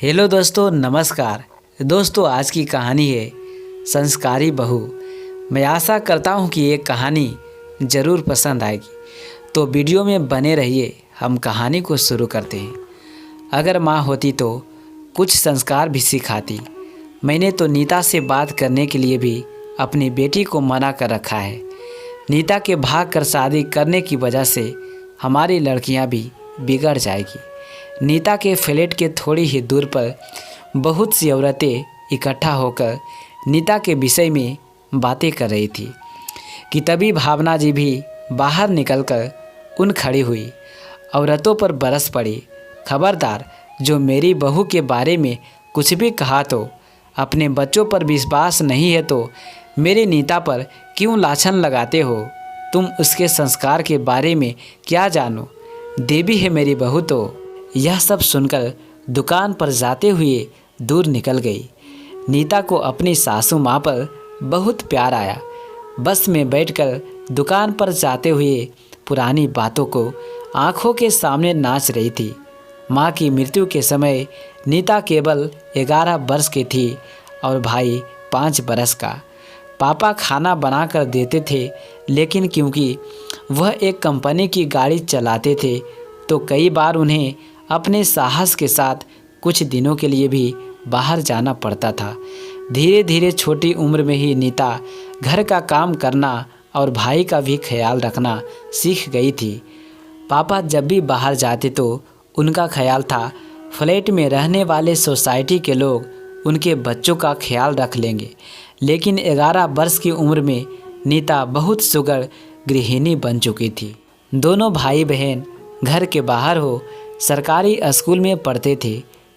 Hello दोस्तों, नमस्कार। दोस्तों, आज की कहानी है संस्कारी बहू। मैं आशा करता हूँ कि ये कहानी ज़रूर पसंद आएगी, तो वीडियो में बने रहिए। हम कहानी को शुरू करते हैं। अगर माँ होती तो कुछ संस्कार भी सिखाती। मैंने तो नीता से बात करने के लिए भी अपनी बेटी को मना कर रखा है। नीता के भाग कर शादी करने की वजह से हमारी लड़कियाँ भी बिगड़ जाएगी। नीता के फ्लैट के थोड़ी ही दूर पर बहुत सी औरतें इकट्ठा होकर नीता के विषय में बातें कर रही थी कि तभी भावना जी भी बाहर निकलकर उन खड़ी हुई। औरतों पर बरस पड़ी, खबरदार, जो मेरी बहू के बारे में कुछ भी कहा तो अपने बच्चों पर विश्वास नहीं है तो मेरी नीता पर क्यों लाछन लगाते हो? तुम उसके संस्कार के बारे में क्या जानो? देवी है मेरी बहू तो। यह सब सुनकर दुकान पर जाते हुए दूर निकल गई। नीता को अपनी सासू माँ पर बहुत प्यार आया। बस में बैठकर दुकान पर जाते हुए पुरानी बातों को आंखों के सामने नाच रही थी। माँ की मृत्यु के समय नीता केवल 11 वर्ष की थी और भाई 5 बरस का। पापा खाना बना कर देते थे, लेकिन क्योंकि वह एक कंपनी की गाड़ी चलाते थे तो कई बार उन्हें अपने साहस के साथ कुछ दिनों के लिए भी बाहर जाना पड़ता था। धीरे धीरे छोटी उम्र में ही नीता घर का काम करना और भाई का भी ख्याल रखना सीख गई थी। पापा जब भी बाहर जाते तो उनका ख्याल था फ्लैट में रहने वाले सोसाइटी के लोग उनके बच्चों का ख्याल रख लेंगे। लेकिन 11 वर्ष की उम्र में नीता बहुत सुगर गृहिणी बन चुकी थी। दोनों भाई बहन घर के बाहर हो सरकारी स्कूल में पढ़ते थे।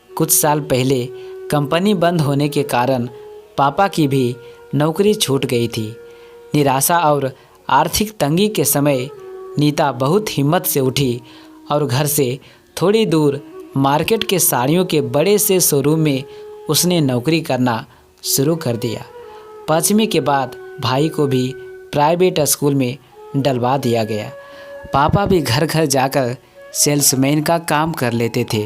कुछ साल पहले कंपनी बंद होने के कारण पापा की भी नौकरी छूट गई थी। निराशा और आर्थिक तंगी के समय नीता बहुत हिम्मत से उठी और घर से थोड़ी दूर मार्केट के साड़ियों के बड़े से शोरूम में उसने नौकरी करना शुरू कर दिया। 5वीं के बाद भाई को भी प्राइवेट स्कूल में डलवा दिया गया। पापा भी घर घर जाकर सेल्समैन का काम कर लेते थे।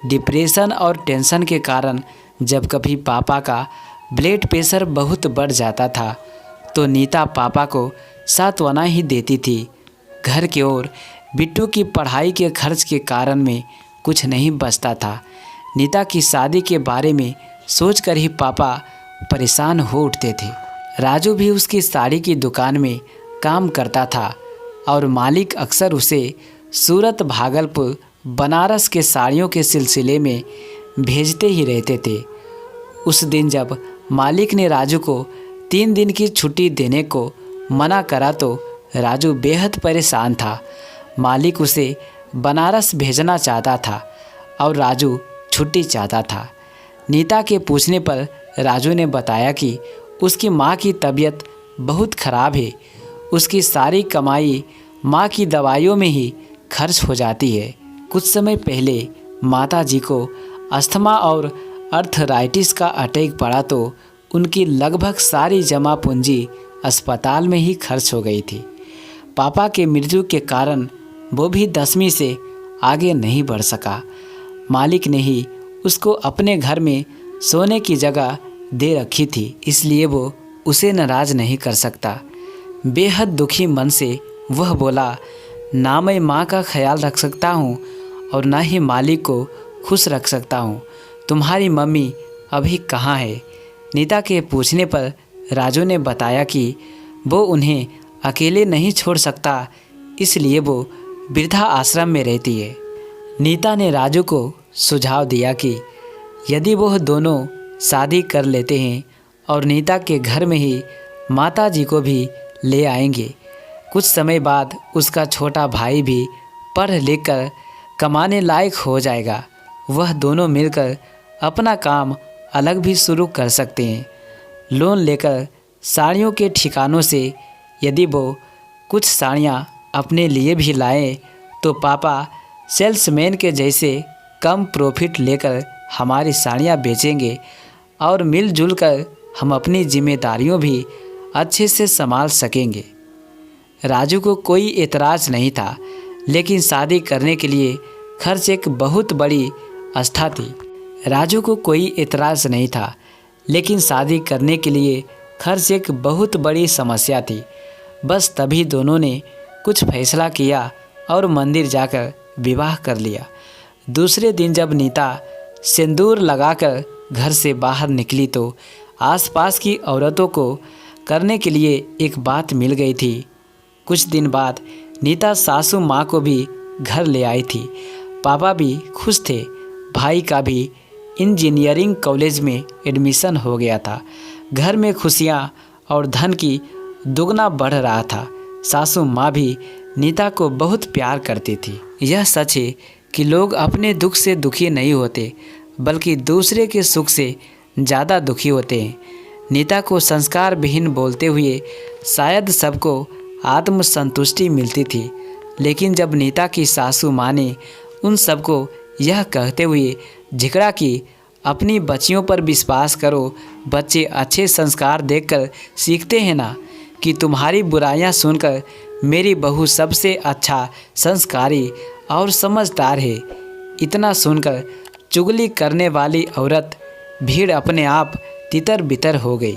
डिप्रेशन और टेंशन के कारण जब कभी पापा का ब्लड प्रेशर बहुत बढ़ जाता था तो नीता पापा को सांत्वना ही देती थी। घर की ओर बिट्टू की पढ़ाई के खर्च के कारण में कुछ नहीं बचता था। नीता की शादी के बारे में सोचकर ही पापा परेशान हो उठते थे। राजू भी उसकी साड़ी की दुकान में काम करता था और मालिक अक्सर उसे सूरत, भागलपुर, बनारस के साड़ियों के सिलसिले में भेजते ही रहते थे। उस दिन जब मालिक ने राजू को 3 दिन की छुट्टी देने को मना करा तो राजू बेहद परेशान था। मालिक उसे बनारस भेजना चाहता था और राजू छुट्टी चाहता था। नीता के पूछने पर राजू ने बताया कि उसकी माँ की तबीयत बहुत ख़राब है। उसकी सारी कमाई माँ की दवाइयों में ही खर्च हो जाती है। कुछ समय पहले माता जी को अस्थमा और अर्थराइटिस का अटैक पड़ा तो उनकी लगभग सारी जमा पूंजी अस्पताल में ही खर्च हो गई थी। पापा के मृत्यु के कारण वो भी 10वीं से आगे नहीं बढ़ सका। मालिक ने ही उसको अपने घर में सोने की जगह दे रखी थी, इसलिए वो उसे नाराज़ नहीं कर सकता। बेहद दुखी मन से वह बोला, ना मैं माँ का ख्याल रख सकता हूँ और ना ही मालिक को खुश रख सकता हूँ। तुम्हारी मम्मी अभी कहाँ है? नीता के पूछने पर राजू ने बताया कि वो उन्हें अकेले नहीं छोड़ सकता, इसलिए वो वृद्धा आश्रम में रहती है। नीता ने राजू को सुझाव दिया कि यदि वह दोनों शादी कर लेते हैं और नीता के घर में ही माता जी को भी ले आएंगे, कुछ समय बाद उसका छोटा भाई भी पढ़ लिख कर कमाने लायक हो जाएगा। वह दोनों मिलकर अपना काम अलग भी शुरू कर सकते हैं। लोन लेकर साड़ियों के ठिकानों से यदि वो कुछ साड़ियाँ अपने लिए भी लाएं तो पापा सेल्समैन के जैसे कम प्रॉफिट लेकर हमारी साड़ियाँ बेचेंगे और मिलजुल कर हम अपनी जिम्मेदारियों भी अच्छे से संभाल सकेंगे। राजू को कोई एतराज़ नहीं था, लेकिन शादी करने के लिए खर्च एक बहुत बड़ी आस्था थी। राजू को कोई एतराज़ नहीं था, लेकिन शादी करने के लिए खर्च एक बहुत बड़ी समस्या थी। बस तभी दोनों ने कुछ फैसला किया और मंदिर जाकर विवाह कर लिया। दूसरे दिन जब नीता सिंदूर लगाकर घर से बाहर निकली तो आसपास की औरतों को करने के लिए एक बात मिल गई थी। कुछ दिन बाद नीता सासू माँ को भी घर ले आई थी। पापा भी खुश थे। भाई का भी इंजीनियरिंग कॉलेज में एडमिशन हो गया था। घर में खुशियाँ और धन की दुगना बढ़ रहा था। सासू माँ भी नीता को बहुत प्यार करती थी। यह सच है कि लोग अपने दुख से दुखी नहीं होते, बल्कि दूसरे के सुख से ज़्यादा दुखी होते हैं। नीता को संस्कार विहीन बोलते हुए शायद सबको आत्मसंतुष्टि मिलती थी, लेकिन जब नीता की सासू माँ ने उन सबको यह कहते हुए झिकड़ा कि अपनी बच्चियों पर विश्वास करो, बच्चे अच्छे संस्कार देखकर सीखते हैं ना, कि तुम्हारी बुराइयां सुनकर मेरी बहू सबसे अच्छा संस्कारी और समझदार है। इतना सुनकर चुगली करने वाली औरत भीड़ अपने आप तितर बितर हो गई।